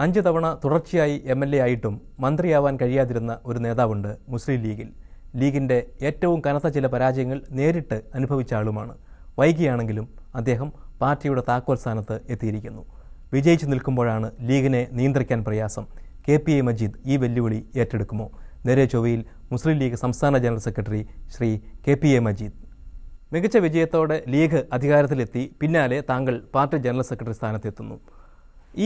5 തവണ തുടർച്ചയായി MLA ആയിട്ടും മന്ത്രിയാവാൻ കഴിയാതിരുന്ന ഒരു നേതാവുണ്ട് മുസ്ലിം ലീഗിൽ. ലീഗിൻ്റെ ഏറ്റവും കനത്ത ചില പരാജയങ്ങൾ നേരിട്ട് അനുഭവിച്ച ആളുമാണ്. വൈകിയാണെങ്കിലും അദ്ദേഹം പാർട്ടിയുടെ താക്കോൽ സ്ഥാനത്ത് എത്തിയിരിക്കുന്നു. വിജയിച്ചു നിൽക്കുമ്പോഴാണ് ലീഗിനെ നിയന്ത്രിക്കാൻ പ്രയാസം. KPA മജീദ് ഈ വെല്ലുവിളി ഏറ്റെടുക്കുമോ? നേരെ ചൊവ്വയിൽ മുസ്ലിം ലീഗ് സംസ്ഥാന general secretary Shri KPA Majeed. മികച്ച വിജയത്തോടെ ലീഗ് അധികാരത്തിലെത്തി. പിന്നാലെ താങ്കൾ പാർട്ടി ജനറൽ സെക്രട്ടറി സ്ഥാനത്തെത്തുന്നു.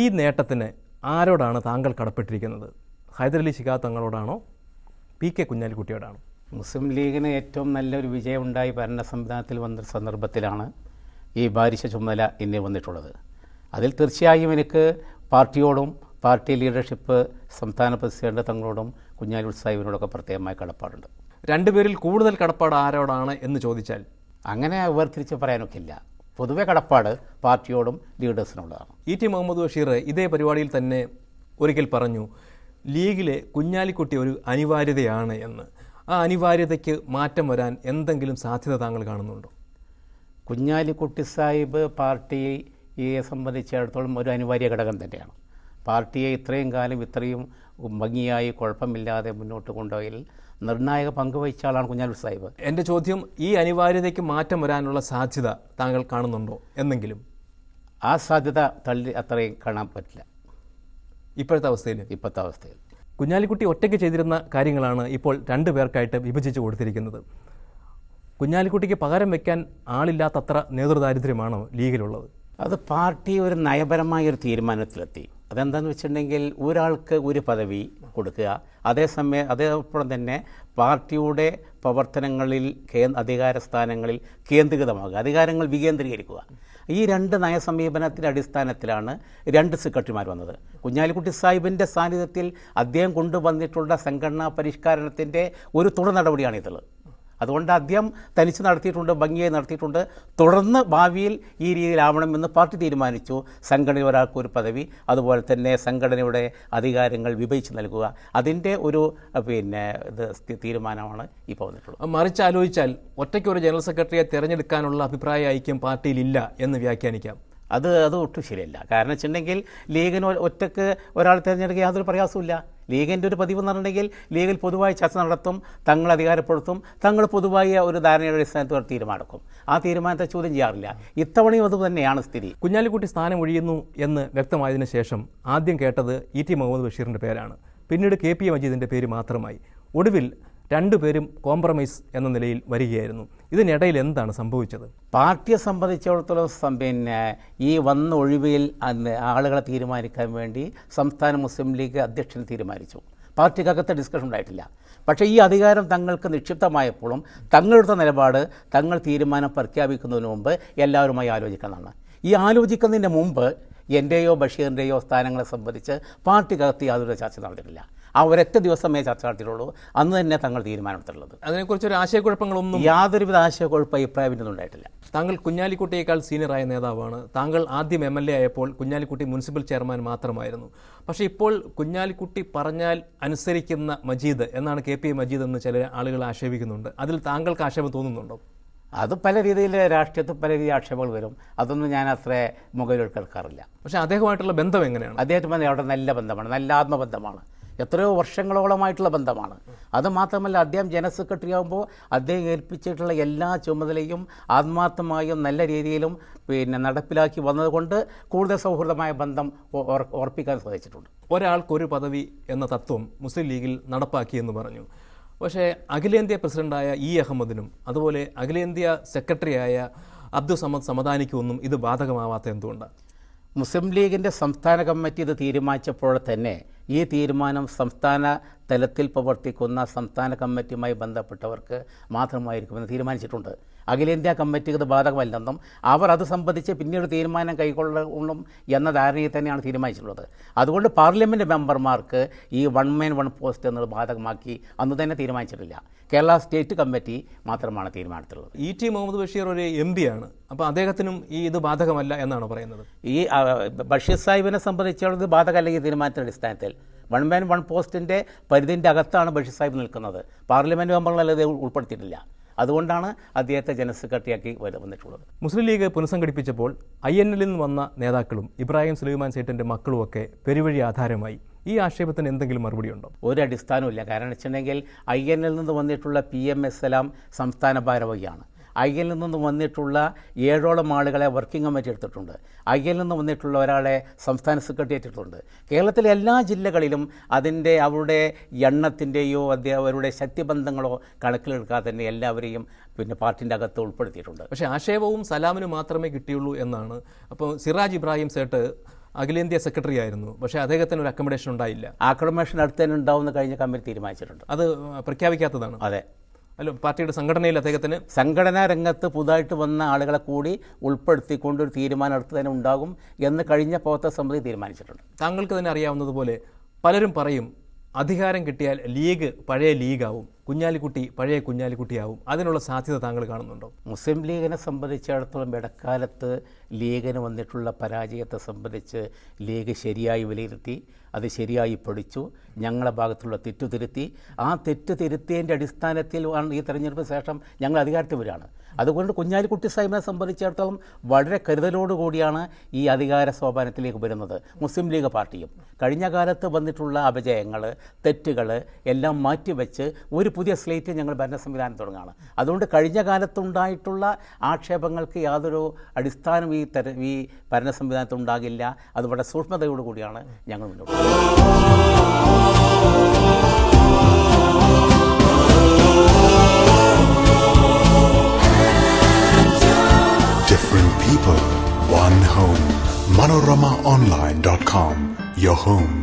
ഈ നേട്ടത്തിന് ആരോടാണ് താങ്കൾ കടപ്പെട്ടിരിക്കുന്നത്? ഹൈദരലി ശിഹാബ് തങ്ങളോടാണോ PK കുഞ്ഞാലിക്കുട്ടിയോടാണോ? മുസ്ലിം ലീഗിന് ഏറ്റവും നല്ലൊരു വിജയം ഉണ്ടായി ഭരണ സംവിധാനത്തിൽ വന്ന സന്ദർഭത്തിലാണ് ഈ ഭാരിച്ച ചുമതല ഇന്ന് വന്നിട്ടുള്ളത്. അതിൽ തീർച്ചയായും എനിക്ക് പാർട്ടിയോടും പാർട്ടി ലീഡർഷിപ്പ് സംസ്ഥാന പ്രസിഡന്റ് തങ്ങളോടും കുഞ്ഞാലിക്കുട്ടി സാഹിബിനോടൊക്കെ പ്രത്യേകമായ കടപ്പാടുണ്ട്. രണ്ടുപേരിൽ കൂടുതൽ കടപ്പാട് ആരോടാണ് എന്ന് ചോദിച്ചാൽ അങ്ങനെ വേർതിരിച്ച് പറയാനൊക്കില്ല. പൊതുവെ കടപ്പാട് പാർട്ടിയോടും ലീഡേഴ്സിനോടാണ്. ET മുഹമ്മദ് ബഷീർ ഇതേ പരിപാടിയിൽ തന്നെ ഒരിക്കൽ പറഞ്ഞു, ലീഗിലെ കുഞ്ഞാലിക്കുട്ടി ഒരു അനിവാര്യതയാണ് എന്ന്. ആ അനിവാര്യതയ്ക്ക് മാറ്റം വരാൻ എന്തെങ്കിലും സാധ്യത താങ്കൾ കാണുന്നുണ്ടോ? കുഞ്ഞാലിക്കുട്ടി സാഹിബ് പാർട്ടിയെ സംബന്ധിച്ചിടത്തോളം ഒരു അനിവാര്യ ഘടകം തന്നെയാണ്. പാർട്ടിയെ ഇത്രയും കാലം ഇത്രയും ഭംഗിയായി കുഴപ്പമില്ലാതെ മുന്നോട്ട് കൊണ്ടുപോയതിൽ നിർണായക പങ്കുവഹിച്ച ആളാണ് കുഞ്ഞാലിക്കുട്ടി സാഹിബ്. എൻ്റെ ചോദ്യം, ഈ അനിവാര്യതയ്ക്ക് മാറ്റം വരാനുള്ള സാധ്യത താങ്കൾ കാണുന്നുണ്ടോ എന്നെങ്കിലും? ആ സാധ്യത തള്ളി അത്രയും കാണാൻ പറ്റില്ല ഇപ്പോഴത്തെ അവസ്ഥയിൽ. കുഞ്ഞാലിക്കുട്ടി ഒറ്റയ്ക്ക് ചെയ്തിരുന്ന കാര്യങ്ങളാണ് ഇപ്പോൾ 2 പേർക്കായിട്ട് വിഭജിച്ച് കൊടുത്തിരിക്കുന്നത്. കുഞ്ഞാലിക്കുട്ടിക്ക് പകരം വയ്ക്കാൻ ആളില്ലാത്തത്ര നേതൃദാരിദ്ര്യമാണോ ലീഗിലുള്ളത്? അത് പാർട്ടി ഒരു നയപരമായൊരു തീരുമാനത്തിലെത്തി. അതെന്താണെന്ന് വെച്ചിട്ടുണ്ടെങ്കിൽ ഒരാൾക്ക് ഒരു പദവി കൊടുക്കുക, അതേപോലെ തന്നെ പാർട്ടിയുടെ പ്രവർത്തനങ്ങളിൽ അധികാര സ്ഥാനങ്ങളിൽ കേന്ദ്രീകൃതമാകുക, അധികാരങ്ങൾ വികേന്ദ്രീകരിക്കുക. ഈ 2 നയസമീപനത്തിൻ്റെ അടിസ്ഥാനത്തിലാണ് 2 സെക്രട്ടറിമാർ വന്നത്. കുഞ്ഞാലിക്കുട്ടി സാഹിബിൻ്റെ സാന്നിധ്യത്തിൽ അദ്ദേഹം കൊണ്ടുവന്നിട്ടുള്ള സംഘടനാ പരിഷ്കരണത്തിൻ്റെ ഒരു തുടർ നടപടിയാണിതുള്ളത്. അതുകൊണ്ട് അദ്ദേഹം തനിച്ച് നടത്തിയിട്ടുണ്ട്, ഭംഗിയായി നടത്തിയിട്ടുണ്ട്. തുടർന്ന് ഭാവിയിൽ ഈ രീതിയിലാവണമെന്ന് പാർട്ടി തീരുമാനിച്ചു. സംഘടന ഒരാൾക്കൊരു പദവി, അതുപോലെ തന്നെ സംഘടനയുടെ അധികാരങ്ങൾ വിഭജിച്ച് നൽകുക, അതിൻ്റെ ഒരു തീരുമാനമാണ് ഇപ്പോൾ വന്നിട്ടുള്ളത്. മറിച്ച് ആലോചിച്ചാൽ ഒറ്റയ്ക്കൊരു ജനറൽ സെക്രട്ടറിയെ തിരഞ്ഞെടുക്കാനുള്ള അഭിപ്രായ ഐക്യം പാർട്ടിയിലില്ല എന്ന് വ്യാഖ്യാനിക്കാം. അത് ഒട്ടും ശരിയല്ല. കാരണം വെച്ചിട്ടുണ്ടെങ്കിൽ ലീഗിന് ഒറ്റയ്ക്ക് ഒരാൾ തിരഞ്ഞെടുക്കുക യാതൊരു പ്രയാസമില്ല. ലീഗിൻ്റെ ഒരു പതിവ് എന്ന് പറഞ്ഞിട്ടുണ്ടെങ്കിൽ ലീഗിൽ പൊതുവായി ചർച്ച നടത്തും, തങ്ങൾ അധികാരപ്പെടുത്തും, തങ്ങൾ പൊതുവായ ഒരു ധാരണയുടെ അടിസ്ഥാനത്തിൽ ഒരു തീരുമാനമെടുക്കും. ആ തീരുമാനത്തെ ചോദ്യം ചെയ്യാറില്ല. ഇത്തവണയും അത് തന്നെയാണ് സ്ഥിതി. കുഞ്ഞാലിക്കുട്ടി സ്ഥാനം ഒഴിയുന്നു എന്ന് വ്യക്തമായതിനു ശേഷം ആദ്യം കേട്ടത് ET മുഹമ്മദ് ബഷീറിൻ്റെ പേരാണ്. പിന്നീട് KPA മജീദിൻ്റെ പേര് മാത്രമായി. ഒടുവിൽ 2 പേരും കോംപ്രമൈസ് എന്ന നിലയിൽ വരികയായിരുന്നു. ഇതിനിടയിൽ എന്താണ് സംഭവിച്ചത്? പാർട്ടിയെ സംബന്ധിച്ചിടത്തോളം ഈ വന്ന ഒഴിവിൽ ആളുകളെ തീരുമാനിക്കാൻ വേണ്ടി സംസ്ഥാന മുസ്ലിം ലീഗ് അധ്യക്ഷൻ തീരുമാനിച്ചു. പാർട്ടിക്കകത്ത് ഡിസ്കഷൻ ഉണ്ടായിട്ടില്ല. പക്ഷേ ഈ അധികാരം തങ്ങൾക്ക് നിക്ഷിപ്തമായപ്പോഴും തങ്ങളുടെ നിലപാട് തങ്ങൾ തീരുമാനം പ്രഖ്യാപിക്കുന്നതിന് മുമ്പ് എല്ലാവരുമായി ആലോചിക്കുന്നതാണ്. ഈ ആലോചിക്കുന്നതിന് മുമ്പ് എൻ്റെയോ ബഷീറിൻ്റെയോ സ്ഥാനങ്ങളെ സംബന്ധിച്ച് പാർട്ടിക്കകത്ത് യാതൊരു ചർച്ച നടന്നിട്ടില്ല. ആ ഒരൊറ്റ ദിവസമേ ചർച്ച നടത്തിയിട്ടുള്ളൂ. അന്ന് തന്നെ തങ്ങൾ തീരുമാനമെടുത്തുള്ളത്. അതിനെക്കുറിച്ചൊരു ആശയക്കുഴപ്പങ്ങളൊന്നും യാതൊരുവിധ ആശയക്കുഴപ്പം അഭിപ്രായമൊന്നും ഉണ്ടായിട്ടില്ല. താങ്കൾ കുഞ്ഞാലിക്കുട്ടിയേക്കാൾ സീനിയറായ നേതാവാണ്. താങ്കൾ ആദ്യം MLA ആയപ്പോൾ കുഞ്ഞാലിക്കുട്ടി മുനിസിപ്പൽ ചെയർമാൻ മാത്രമായിരുന്നു. പക്ഷേ ഇപ്പോൾ കുഞ്ഞാലിക്കുട്ടി പറഞ്ഞാൽ അനുസരിക്കുന്ന മജീദ് എന്നാണ് KPA മജീദ് എന്ന് ചില ആളുകൾ ആക്ഷേപിക്കുന്നുണ്ട്. അതിൽ താങ്കൾക്ക് ആക്ഷേപം തോന്നുന്നുണ്ടോ? അത് പല രീതിയിൽ രാഷ്ട്രീയത്തിൽ പല രീതിയിൽ ആക്ഷേപങ്ങൾ വരും. അതൊന്നും ഞാൻ അത്ര മുകളിലെടുക്കാറില്ല. പക്ഷേ അദ്ദേഹമായിട്ടുള്ള ബന്ധം എങ്ങനെയാണ്? അദ്ദേഹത്തിന് അവിടെ നല്ല ബന്ധമാണ്, നല്ല ആത്മബന്ധമാണ്, എത്രയോ വർഷങ്ങളോളമായിട്ടുള്ള ബന്ധമാണ്. അതുമാത്രമല്ല, അദ്ദേഹം ജനറൽ സെക്രട്ടറി ആകുമ്പോൾ അദ്ദേഹം ഏൽപ്പിച്ചിട്ടുള്ള എല്ലാ ചുമതലയും ആത്മാർത്ഥമായും നല്ല രീതിയിലും നടപ്പിലാക്കി വന്നതുകൊണ്ട് കൂടുതൽ സൗഹൃദമായ ബന്ധം ഉറപ്പിക്കാൻ സാധിച്ചിട്ടുണ്ട്. ഒരാൾക്കൊരു പദവി എന്ന തത്വം മുസ്ലിം ലീഗിൽ നടപ്പാക്കിയെന്ന് പറഞ്ഞു. പക്ഷേ അഖിലേന്ത്യാ പ്രസിഡന്റായ അഹമ്മദിനും അതുപോലെ അഖിലേന്ത്യാ സെക്രട്ടറിയായ അബ്ദുൾ സമദ് സമദാനിക്കുമൊന്നും ഇത് ബാധകമാവാത്ത എന്തുകൊണ്ടാണ്? മുസ്ലിം ലീഗിൻ്റെ സംസ്ഥാന കമ്മിറ്റി ഇത് തീരുമാനിച്ചപ്പോൾ തന്നെ ഈ തീരുമാനം സംസ്ഥാന തലത്തിൽ പ്രവർത്തിക്കുന്ന സംസ്ഥാന കമ്മിറ്റിയുമായി ബന്ധപ്പെട്ടവർക്ക് മാത്രമായിരിക്കുമെന്ന് തീരുമാനിച്ചിട്ടുണ്ട്. അഖിലേന്ത്യാ കമ്മിറ്റിക്ക് ഇത് ബാധകമല്ലെന്നും അവർ അത് സംബന്ധിച്ച് പിന്നീട് തീരുമാനം കൈക്കൊള്ളും എന്ന ധാരണയിൽ തന്നെയാണ് തീരുമാനിച്ചിട്ടുള്ളത്. അതുകൊണ്ട് പാർലമെൻറ്റ് മെമ്പർമാർക്ക് ഈ 1 man 1 പോസ്റ്റ് എന്നത് ബാധകമാക്കി അന്ന് തന്നെ തീരുമാനിച്ചിട്ടില്ല. കേരള സ്റ്റേറ്റ് കമ്മിറ്റി മാത്രമാണ് തീരുമാനത്തിലുള്ളത്. ET മുഹമ്മദ് ബഷീർ ഒരു MP ആണ്. അപ്പോൾ അദ്ദേഹത്തിനും ഇത് ബാധകമല്ല എന്നാണ് പറയുന്നത്. ഈ ബഷീർ സാഹിബിനെ സംബന്ധിച്ചുള്ളത് ഇത് ബാധകമല്ല. ഈ തീരുമാനത്തിൻ്റെ അടിസ്ഥാനത്തിൽ 1 man 1 പോസ്റ്റിൻ്റെ പരിധിൻ്റെ അകത്താണ് ബഷീർ സാഹിബ് നിൽക്കുന്നത്. പാർലമെൻറ്റ് മെമ്പറുകളത് ഉൾപ്പെടുത്തിയിട്ടില്ല. അതുകൊണ്ടാണ് അദ്ദേഹത്തെ ജനറൽ സെക്രട്ടറിയാക്കി വന്നിട്ടുള്ളത്. മുസ്ലിം ലീഗ് പുനഃസംഘടിപ്പിച്ചപ്പോൾ INL നിന്ന് വന്ന നേതാക്കളും ഇബ്രാഹിം സുലൈമാൻ സേഠിൻ്റെ മക്കളുമൊക്കെ പെരുവഴി ആധാരമായി. ഈ ആക്ഷേപത്തിന് എന്തെങ്കിലും മറുപടി ഉണ്ടോ? ഒരു അടിസ്ഥാനമില്ല. കാരണം വെച്ചിട്ടുണ്ടെങ്കിൽ INL നിന്ന് വന്നിട്ടുള്ള PMS എല്ലാം സംസ്ഥാന ഭാരവാഹിയാണ്. INL നിന്ന് വന്നിട്ടുള്ള 7ഓളം ആളുകളെ വർക്കിംഗ് കമ്മിറ്റി എടുത്തിട്ടുണ്ട്. INL നിന്ന് വന്നിട്ടുള്ള ഒരാളെ സംസ്ഥാന സെക്രട്ടറി എടുത്തിട്ടുണ്ട്. കേരളത്തിലെ എല്ലാ ജില്ലകളിലും അതിൻ്റെ അവരുടെ എണ്ണത്തിൻ്റെയോ അവരുടെ ശക്തിബന്ധങ്ങളോ കണക്കിലെടുക്കാതെ തന്നെ എല്ലാവരെയും പാർട്ടിൻ്റെ അകത്ത് ഉൾപ്പെടുത്തിയിട്ടുണ്ട്. പക്ഷേ ആക്ഷേപവും സലാമിന് മാത്രമേ കിട്ടിയുള്ളൂ എന്നാണ്. അപ്പോൾ സിറാജ് ഇബ്രാഹിം സേഠ് അഖിലേന്ത്യാ സെക്രട്ടറി ആയിരുന്നു, പക്ഷേ അദ്ദേഹത്തിന് ഒരു അക്കോമഡേഷൻ ഉണ്ടായില്ല. അക്കോമഡേഷൻ അടുത്ത് തന്നെ ഉണ്ടാവുമെന്ന് കഴിഞ്ഞ കമ്മിറ്റി തീരുമാനിച്ചിട്ടുണ്ട്. അത് പ്രഖ്യാപിക്കാത്തതാണ്. അതെ, അല്ല, പാർട്ടിയുടെ സംഘടനയിൽ അദ്ദേഹത്തിന് സംഘടനാ രംഗത്ത് പുതുതായിട്ട് വന്ന ആളുകളെ കൂടി ഉൾപ്പെടുത്തിക്കൊണ്ടൊരു തീരുമാനം അടുത്ത് തന്നെ ഉണ്ടാകും എന്ന് കഴിഞ്ഞ പ്രവർത്തക സമിതി തീരുമാനിച്ചിട്ടുണ്ട്. താങ്കൾക്ക് തന്നെ അറിയാവുന്നതുപോലെ പലരും പറയും അധികാരം കിട്ടിയാൽ ലീഗ് പഴയ ലീഗാവും, കുഞ്ഞാലിക്കുട്ടി പഴയ കുഞ്ഞാലിക്കുട്ടിയാവും. അതിനുള്ള സാധ്യത താങ്കൾ കാണുന്നുണ്ടോ? മുസ്ലിം ലീഗിനെ സംബന്ധിച്ചിടത്തോളം ഇടക്കാലത്ത് ലീഗിന് വന്നിട്ടുള്ള പരാജയത്തെ സംബന്ധിച്ച് ലീഗ് ശരിയായി വിലയിരുത്തി, അത് ശരിയായി പഠിച്ചു, ഞങ്ങളുടെ ഭാഗത്തുള്ള തെറ്റു തിരുത്തി. ആ തെറ്റ് തിരുത്തിയതിൻ്റെ അടിസ്ഥാനത്തിൽ ഈ തെരഞ്ഞെടുപ്പിന് ശേഷം ഞങ്ങൾ അധികാരത്തിൽ വരികയാണ്. അതുകൊണ്ട് കുഞ്ഞാലിക്കുട്ടി സാഹിബിനെ സംബന്ധിച്ചിടത്തോളം വളരെ കരുതലോടുകൂടിയാണ് ഈ അധികാര സോപാനത്തിലേക്ക് വരുന്നത്. മുസ്ലിം ലീഗ് പാർട്ടിയും കഴിഞ്ഞ കാലത്ത് വന്നിട്ടുള്ള അപജയങ്ങൾ, തെറ്റുകൾ എല്ലാം മാറ്റിവെച്ച് ഒരു പുതിയ സ്ലേറ്റ് ഞങ്ങൾ ഭരണ സംവിധാനം തുടങ്ങുകയാണ്. അതുകൊണ്ട് കഴിഞ്ഞ കാലത്തുണ്ടായിട്ടുള്ള ആക്ഷേപങ്ങൾക്ക് യാതൊരു അടിസ്ഥാനം ഈ ഭരണ സംവിധാനത്തിൽ ഉണ്ടാകില്ല. അത് വളരെ സൂക്ഷ്മതയോടുകൂടിയാണ് ഞങ്ങൾ മുന്നോട്ട് പോകുന്നത്. Different people, one home. ManoramaOnline.com, your home